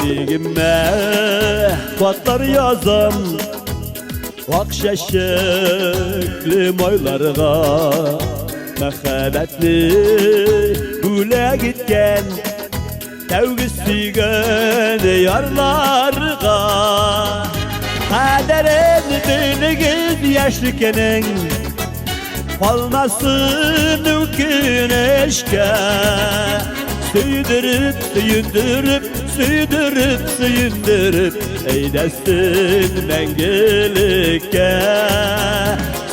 Gençliğime patlar yazan ak şeşekli moylarga mehabetli güle gitken sevgi suygan yarlarga kaderin bilgiz yaşlıkenin kalmasın güneşke süydürüp süyündürüp süydürüp süyündürüp eylesin mengelikке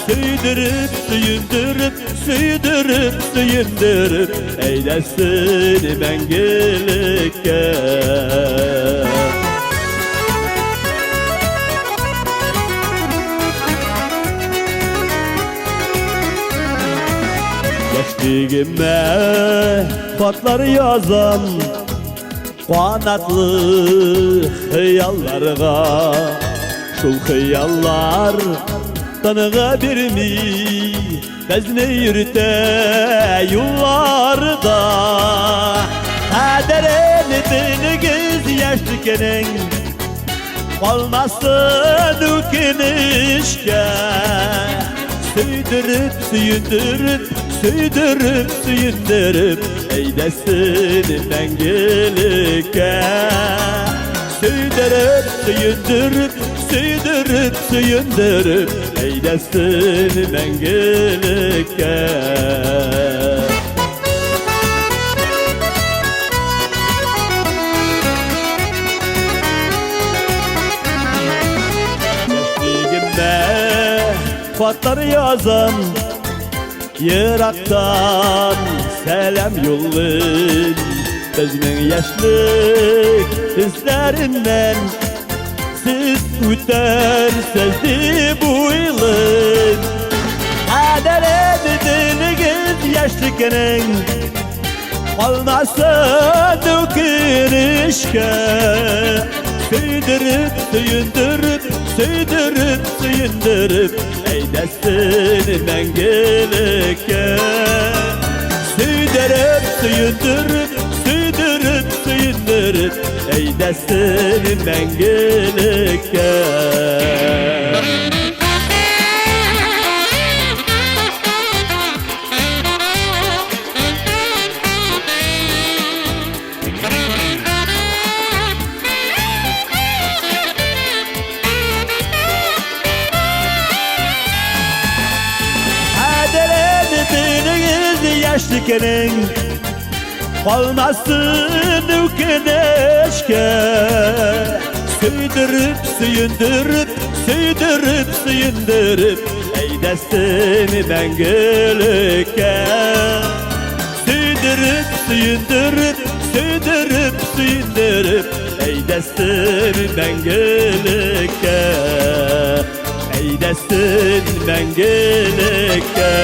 süydürüp süyündürüp süydürüp süyündürüp eylesin mengelikке. Gençliğime patlar yazan kanatlı hıyallarga şul hıyallar tanığa birmi bezne yürüte yollarda kaderin dinigiz yaşlıkenin kalmasın ukinişke süydürüp süyündürüp süydürüp süyündürüp eylesin mengelikке süydürüp süyündürüp süydürüp süyündürüp eylesin mengelikке. Gençliğime patlar yazan Yıraktan selam yollayın Özünün yaşlık izlerinden siz ütersizdi bu yılın kaderediniz yaşlıkenin kalmasın dökülüşke süydürüp süyündürüp süydürüp süyündürüp eylesin mengelikке süydürüp süyündürüp süydürüp süyündürüp eylesin mengelikке. Yaşlıkenin kalmasın güneşke süydürüp süyündürüp süydürüp süyündürüp eylesin mengelikке süydürüp süyündürüp süydürüp süyündürüp eylesin mengelikke eylesin mengelikke.